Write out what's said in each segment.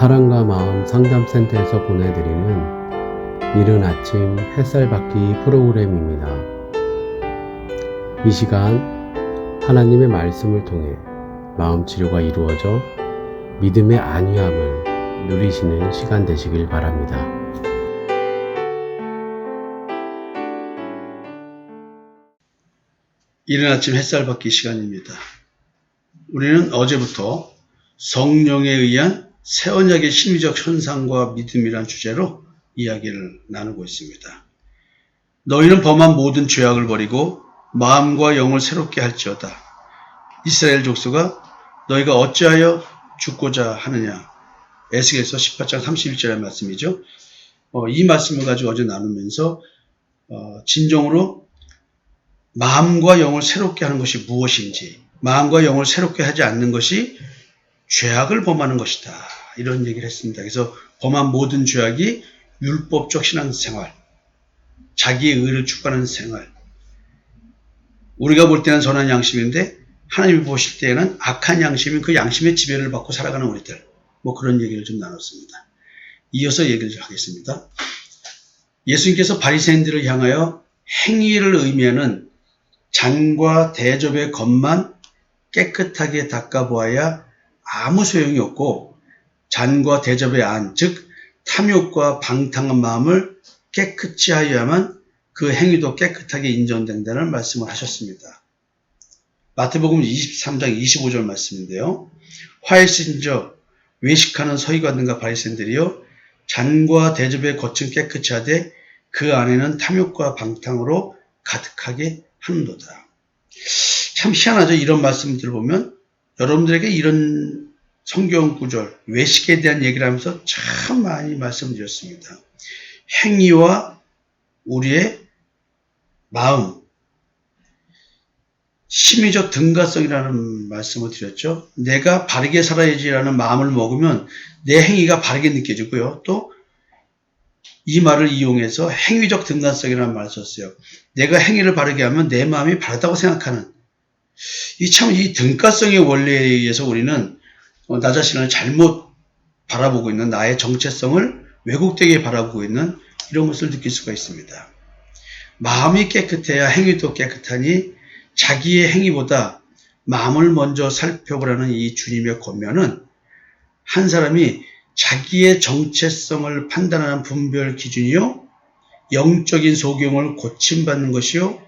사랑과 마음 상담센터에서 보내드리는 이른 아침 햇살 받기 프로그램입니다. 이 시간 하나님의 말씀을 통해 마음 치료가 이루어져 믿음의 안위함을 누리시는 시간 되시길 바랍니다. 이른 아침 햇살 받기 시간입니다. 우리는 어제부터 성령에 의한 새 언약의 심리적 현상과 믿음이란 주제로 이야기를 나누고 있습니다. 너희는 범한 모든 죄악을 버리고 마음과 영을 새롭게 할지어다. 이스라엘 족속아, 너희가 어찌하여 죽고자 하느냐. 에스겔서 18장 31절의 말씀이죠. 이 말씀을 가지고 어제 나누면서 진정으로 마음과 영을 새롭게 하는 것이 무엇인지, 마음과 영을 새롭게 하지 않는 것이 죄악을 범하는 것이다. 이런 얘기를 했습니다. 그래서 범한 모든 죄악이 율법적 신앙생활, 자기의 의를 추구하는 생활, 우리가 볼 때는 선한 양심인데 하나님이 보실 때에는 악한 양심인 그 양심의 지배를 받고 살아가는 우리들, 그런 얘기를 좀 나눴습니다. 이어서 얘기를 좀 하겠습니다. 예수님께서 바리새인들을 향하여 행위를 의미하는 잔과 대접의 겉만 깨끗하게 닦아보아야 아무 소용이 없고, 잔과 대접의 안, 즉 탐욕과 방탕한 마음을 깨끗이 하여야만 그 행위도 깨끗하게 인정된다는 말씀을 하셨습니다. 마태복음 23장 25절 말씀인데요. 화해신저 외식하는 서기관들과 바리새인들이요, 잔과 대접의 겉은 깨끗이 하되 그 안에는 탐욕과 방탕으로 가득하게 하는도다. 참 희한하죠. 이런 말씀들을 보면 여러분들에게 이런 성경 구절, 외식에 대한 얘기를 하면서 참 많이 말씀드렸습니다. 행위와 우리의 마음, 심리적 등가성이라는 말씀을 드렸죠. 내가 바르게 살아야지라는 마음을 먹으면 내 행위가 바르게 느껴지고요. 또 이 말을 이용해서 행위적 등가성이라는 말을 썼어요. 내가 행위를 바르게 하면 내 마음이 바르다고 생각하는, 이 등가성의 원리에 의해서 우리는 나 자신을 잘못 바라보고 있는, 나의 정체성을 왜곡되게 바라보고 있는 이런 것을 느낄 수가 있습니다. 마음이 깨끗해야 행위도 깨끗하니 자기의 행위보다 마음을 먼저 살펴보라는 이 주님의 권면은 한 사람이 자기의 정체성을 판단하는 분별 기준이요, 영적인 소경을 고침받는 것이요,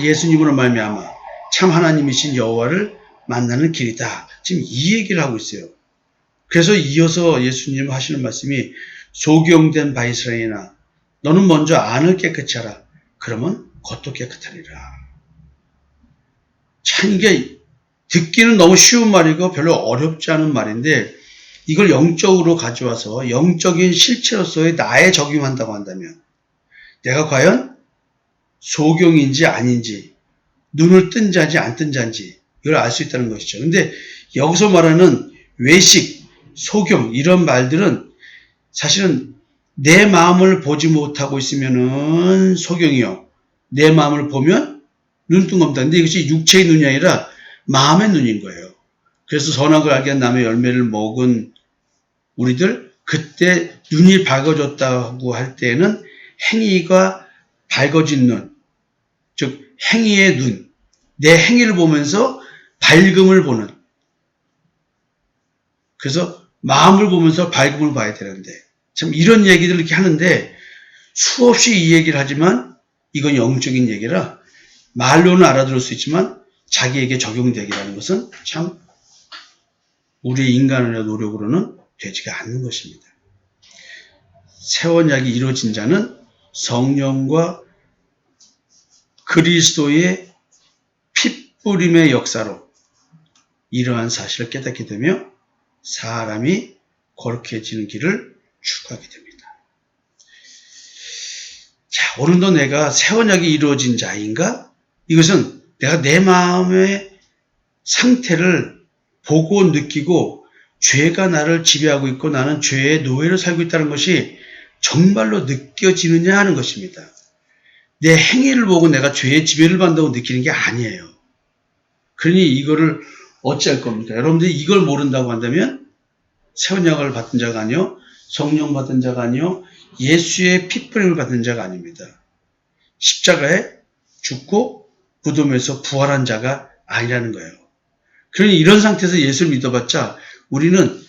예수님으로 말미암아 참 하나님이신 여호와를 만나는 길이다. 지금 이 얘기를 하고 있어요. 그래서 이어서 예수님 하시는 말씀이 소경된 바이스라엘아, 너는 먼저 안을 깨끗이 하라. 그러면 겉도 깨끗하리라. 참 이게 듣기는 너무 쉬운 말이고 별로 어렵지 않은 말인데, 이걸 영적으로 가져와서 영적인 실체로서의 나에 적용한다고 한다면 내가 과연 소경인지 아닌지, 눈을 뜬 자인지 안 뜬 자인지 이걸 알 수 있다는 것이죠. 근데 여기서 말하는 외식, 소경 이런 말들은 사실은 내 마음을 보지 못하고 있으면은 소경이요, 내 마음을 보면 눈뜬겁니다. 근데 이것이 육체의 눈이 아니라 마음의 눈인 거예요. 그래서 선악을 알게 한 나무의 열매를 먹은 우리들, 그때 눈이 밝아졌다고 할 때에는 행위가 밝아진 눈, 즉 행위의 눈, 내 행위를 보면서 밝음을 보는, 그래서 마음을 보면서 밝음을 봐야 되는데, 참 이런 얘기들을 이렇게 하는데 수없이 이 얘기를 하지만 이건 영적인 얘기라 말로는 알아들을 수 있지만 자기에게 적용되기라는 것은 참 우리의 인간의 노력으로는 되지가 않는 것입니다. 새 언약이 이루어진 자는 성령과 그리스도의 핏뿌림의 역사로 이러한 사실을 깨닫게 되며 사람이 거룩해지는 길을 추구하게 됩니다. 자, 오늘도 내가 새 언약이 이루어진 자인가? 이것은 내가 내 마음의 상태를 보고 느끼고 죄가 나를 지배하고 있고 나는 죄의 노예로 살고 있다는 것이 정말로 느껴지느냐 하는 것입니다. 내 행위를 보고 내가 죄의 지배를 받는다고 느끼는 게 아니에요. 그러니 이거를 어찌할 겁니까? 여러분들이 이걸 모른다고 한다면 새 언약을 받은 자가 아니요 성령 받은 자가 아니요 예수의 피뿌림을 받은 자가 아닙니다. 십자가에 죽고 무덤에서 부활한 자가 아니라는 거예요. 그러니 이런 상태에서 예수를 믿어봤자 우리는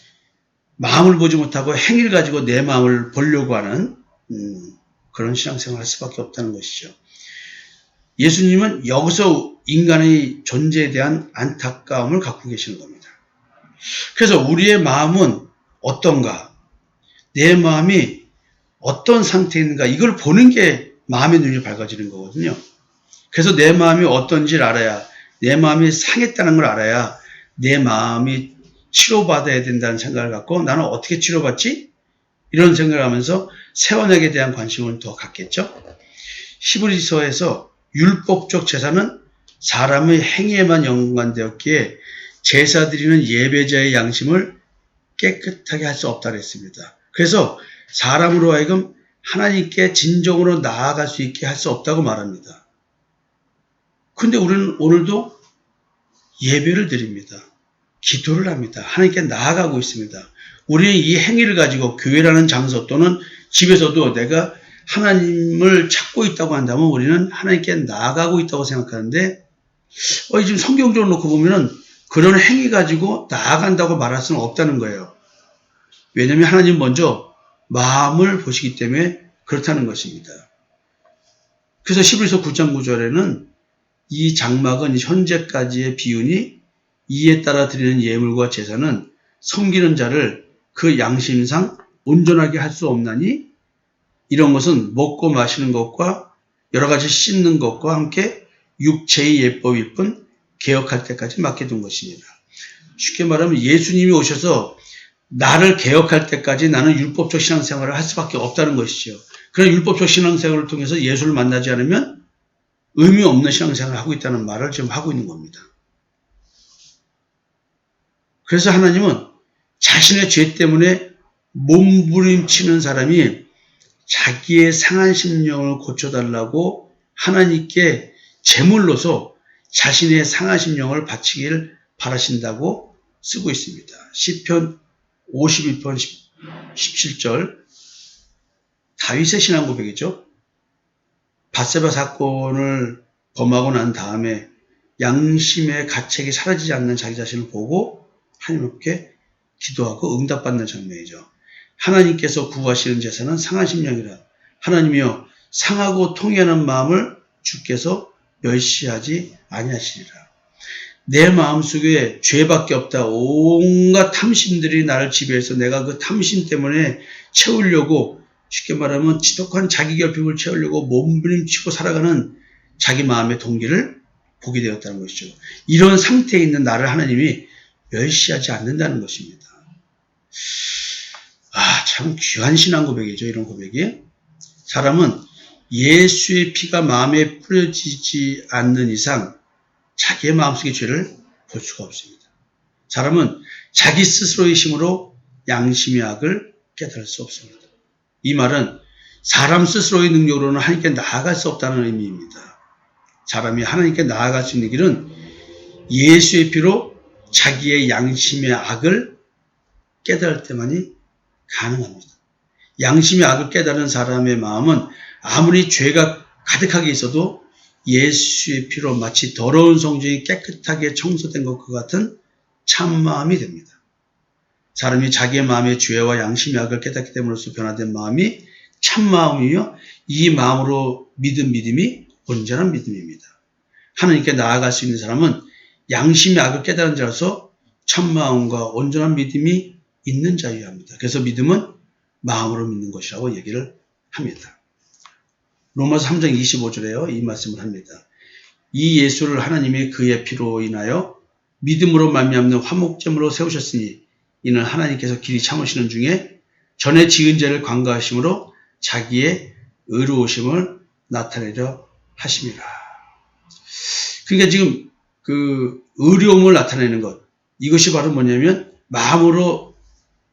마음을 보지 못하고 행위를 가지고 내 마음을 보려고 하는 그런 신앙생활을 할 수밖에 없다는 것이죠. 예수님은 여기서 인간의 존재에 대한 안타까움을 갖고 계시는 겁니다. 그래서 우리의 마음은 어떤가? 내 마음이 어떤 상태에 있는가? 이걸 보는 게 마음의 눈이 밝아지는 거거든요. 그래서 내 마음이 어떤지를 알아야, 내 마음이 상했다는 걸 알아야 내 마음이 치료받아야 된다는 생각을 갖고 나는 어떻게 치료받지? 이런 생각을 하면서 새 언약에 대한 관심을 더 갖겠죠. 히브리서에서 율법적 제사는 사람의 행위에만 연관되었기에 제사 드리는 예배자의 양심을 깨끗하게 할 수 없다고 했습니다. 그래서 사람으로 하여금 하나님께 진정으로 나아갈 수 있게 할 수 없다고 말합니다. 근데 우리는 오늘도 예배를 드립니다. 기도를 합니다. 하나님께 나아가고 있습니다. 우리는 이 행위를 가지고 교회라는 장소 또는 집에서도 내가 하나님을 찾고 있다고 한다면 우리는 하나님께 나아가고 있다고 생각하는데 지금 성경적으로 놓고 보면은 그런 행위 가지고 나아간다고 말할 수는 없다는 거예요. 왜냐하면 하나님 먼저 마음을 보시기 때문에 그렇다는 것입니다. 그래서 히브리서 9장 9절에는 이 장막은 현재까지의 비유니 이에 따라 드리는 예물과 제사는 섬기는 자를 그 양심상 온전하게 할 수 없나니 이런 것은 먹고 마시는 것과 여러 가지 씻는 것과 함께 육체의 예법일 뿐 개혁할 때까지 맡겨둔 것입니다. 쉽게 말하면 예수님이 오셔서 나를 개혁할 때까지 나는 율법적 신앙생활을 할 수밖에 없다는 것이죠. 그런 율법적 신앙생활을 통해서 예수를 만나지 않으면 의미 없는 신앙생활을 하고 있다는 말을 지금 하고 있는 겁니다. 그래서 하나님은 자신의 죄 때문에 몸부림치는 사람이 자기의 상한 심령을 고쳐달라고 하나님께 제물로서 자신의 상한 심령을 바치길 바라신다고 쓰고 있습니다. 시편 52편 17절 다윗의 신앙 고백이죠. 밧세바 사건을 범하고 난 다음에 양심의 가책이 사라지지 않는 자기 자신을 보고 하나님께 기도하고 응답받는 장면이죠. 하나님께서 구하시는 제사는 상한 심령이라. 하나님이여 상하고 통해하는 마음을 주께서 멸시하지 아니하시리라. 내 마음속에 죄밖에 없다. 온갖 탐심들이 나를 지배해서 내가 그 탐심 때문에 채우려고 쉽게 말하면 지독한 자기 결핍을 채우려고 몸부림치고 살아가는 자기 마음의 동기를 보게 되었다는 것이죠. 이런 상태에 있는 나를 하나님이 멸시하지 않는다는 것입니다. 참 귀한 신앙 고백이죠. 이런 고백이. 사람은 예수의 피가 마음에 뿌려지지 않는 이상 자기의 마음속의 죄를 볼 수가 없습니다. 사람은 자기 스스로의 힘으로 양심의 악을 깨달을 수 없습니다. 이 말은 사람 스스로의 능력으로는 하나님께 나아갈 수 없다는 의미입니다. 사람이 하나님께 나아갈 수 있는 길은 예수의 피로 자기의 양심의 악을 깨달을 때만이 가능합니다. 양심의 악을 깨달은 사람의 마음은 아무리 죄가 가득하게 있어도 예수의 피로 마치 더러운 성전이 깨끗하게 청소된 것과 같은 참마음이 됩니다. 사람이 자기의 마음의 죄와 양심의 악을 깨닫기 때문으로써 변화된 마음이 참마음이며 이 마음으로 믿은 믿음이 온전한 믿음입니다. 하나님께 나아갈 수 있는 사람은 양심의 악을 깨달은 자로서 참마음과 온전한 믿음이 있는 자여야 합니다. 그래서 믿음은 마음으로 믿는 것이라고 얘기를 합니다. 로마서 3장 25절에요. 이 말씀을 합니다. 이 예수를 하나님이 그의 피로 인하여 믿음으로 말미암는 화목제물로 세우셨으니 이는 하나님께서 길이 참으시는 중에 전에 지은 죄를 관가하심으로 자기의 의로우심을 나타내려 하심이라. 그러니까 지금 그 의로움을 나타내는 것, 이것이 바로 뭐냐면 마음으로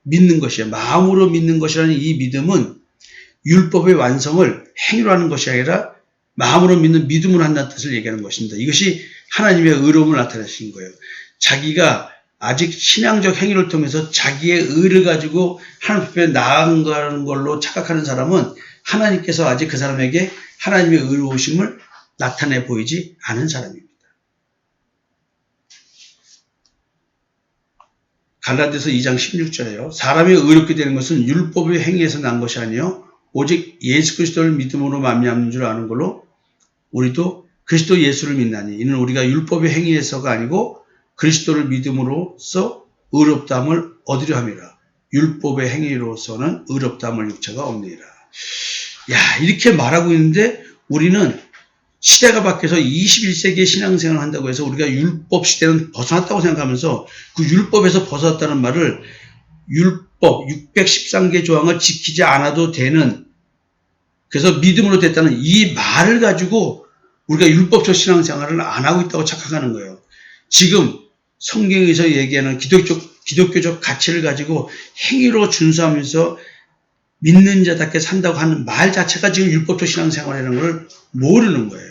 믿는 것이에요. 마음으로 믿는 것이라는 이 믿음은 율법의 완성을 행위로 하는 것이 아니라 마음으로 믿는 믿음으로 한다는 뜻을 얘기하는 것입니다. 이것이 하나님의 의로움을 나타내신 거예요. 자기가 아직 신앙적 행위를 통해서 자기의 의를 가지고 하나님 앞에 나아가는 걸로 착각하는 사람은 하나님께서 아직 그 사람에게 하나님의 의로우심을 나타내 보이지 않은 사람입니다. 갈라디아서 2장 16절에요. 사람이 의롭게 되는 것은 율법의 행위에서 난 것이 아니요 오직 예수 그리스도를 믿음으로 말미암는 줄 아는 걸로 우리도 그리스도 예수를 믿나니 이는 우리가 율법의 행위에서가 아니고 그리스도를 믿음으로써 의롭다함을 얻으려 함이라. 율법의 행위로서는 의롭다함을 육체가 없느니라. 야, 이렇게 말하고 있는데 우리는 시대가 바뀌어서 21세기에 신앙생활을 한다고 해서 우리가 율법 시대는 벗어났다고 생각하면서 그 율법에서 벗어났다는 말을 율법 613개 조항을 지키지 않아도 되는, 그래서 믿음으로 됐다는 이 말을 가지고 우리가 율법적 신앙생활을 안 하고 있다고 착각하는 거예요. 지금 성경에서 얘기하는 기독교적 가치를 가지고 행위로 준수하면서 믿는 자답게 산다고 하는 말 자체가 지금 율법적 신앙생활이라는 걸 모르는 거예요.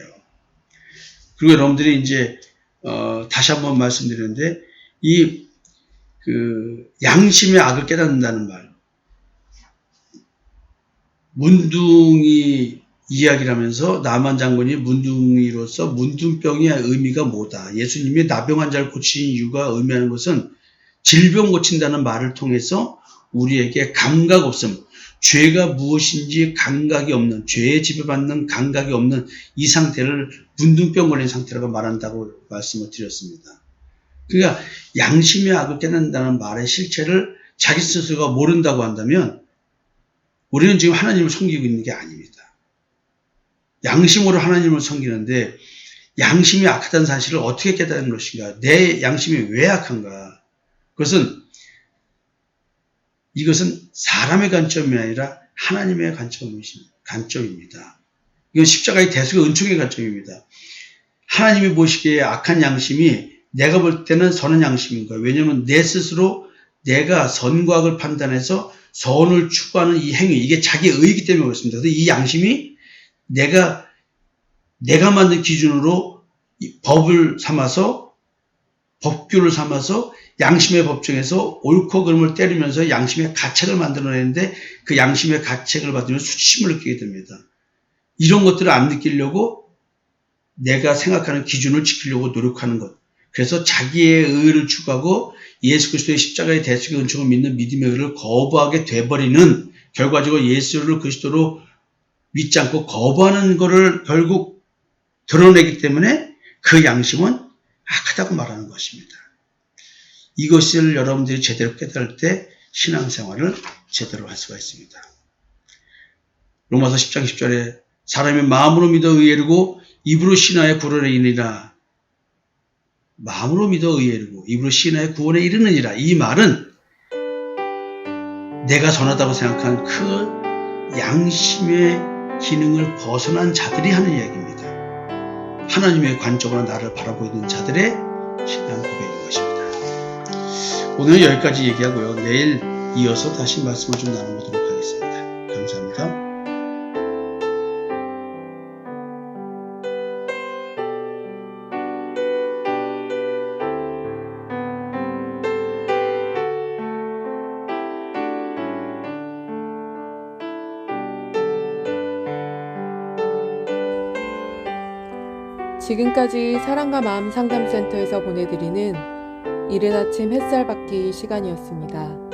그리고 여러분들이 이제 다시 한번 말씀드리는데 양심의 악을 깨닫는다는 말, 문둥이 이야기를 하면서 나만 장군이 문둥이로서 문둥병의 의미가 뭐다. 예수님이 나병 환자를 고치신 이유가 의미하는 것은 질병 고친다는 말을 통해서 우리에게 감각 없음, 죄가 무엇인지 감각이 없는, 죄에 지배받는 감각이 없는 이 상태를 문둥병 걸린 상태라고 말한다고 말씀을 드렸습니다. 그러니까 양심의 악을 깨닫는다는 말의 실체를 자기 스스로가 모른다고 한다면 우리는 지금 하나님을 섬기고 있는 게 아닙니다. 양심으로 하나님을 섬기는데 양심이 악하다는 사실을 어떻게 깨닫는 것인가? 내 양심이 왜 악한가? 이것은 사람의 관점이 아니라 하나님의 관점입니다. 이건 십자가의 대속의 은총의 관점입니다. 하나님이 보시기에 악한 양심이 내가 볼 때는 선한 양심인 거예요. 왜냐하면 내 스스로 내가 선과 악을 판단해서 선을 추구하는 이 행위, 이게 자기의 의이기 때문에 그렇습니다. 그래서 이 양심이 내가 만든 기준으로 법을 삼아서, 법규를 삼아서 양심의 법정에서 옳고 그름을 때리면서 양심의 가책을 만들어내는데 그 양심의 가책을 받으면 수치심을 느끼게 됩니다. 이런 것들을 안 느끼려고 내가 생각하는 기준을 지키려고 노력하는 것. 그래서 자기의 의를 추구하고 예수 그리스도의 십자가의 대속의 은총을 믿는 믿음의 의를 거부하게 돼버리는, 결과적으로 예수를 그리스도로 믿지 않고 거부하는 것을 결국 드러내기 때문에 그 양심은 악하다고 말하는 것입니다. 이것을 여러분들이 제대로 깨달을 때 신앙생활을 제대로 할 수가 있습니다. 로마서 10장 10절에 사람이 마음으로 믿어 의에 이르고 입으로 신하여 구원에 이르니라. 마음으로 믿어 의에 이르고 입으로 신하여 구원에 이르느니라. 이 말은 내가 선하다고 생각하는 그 양심의 기능을 벗어난 자들이 하는 이야기입니다. 하나님의 관점으로 나를 바라보는 자들의 신앙 고백인 것입니다. 오늘은 여기까지 얘기하고요. 내일 이어서 다시 말씀을 좀 나눠보도록 하겠습니다. 감사합니다. 지금까지 사랑과 마음 상담센터에서 보내드리는 이른 아침 햇살 받기 시간이었습니다.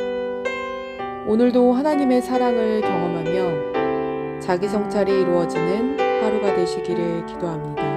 오늘도 하나님의 사랑을 경험하며 자기 성찰이 이루어지는 하루가 되시기를 기도합니다.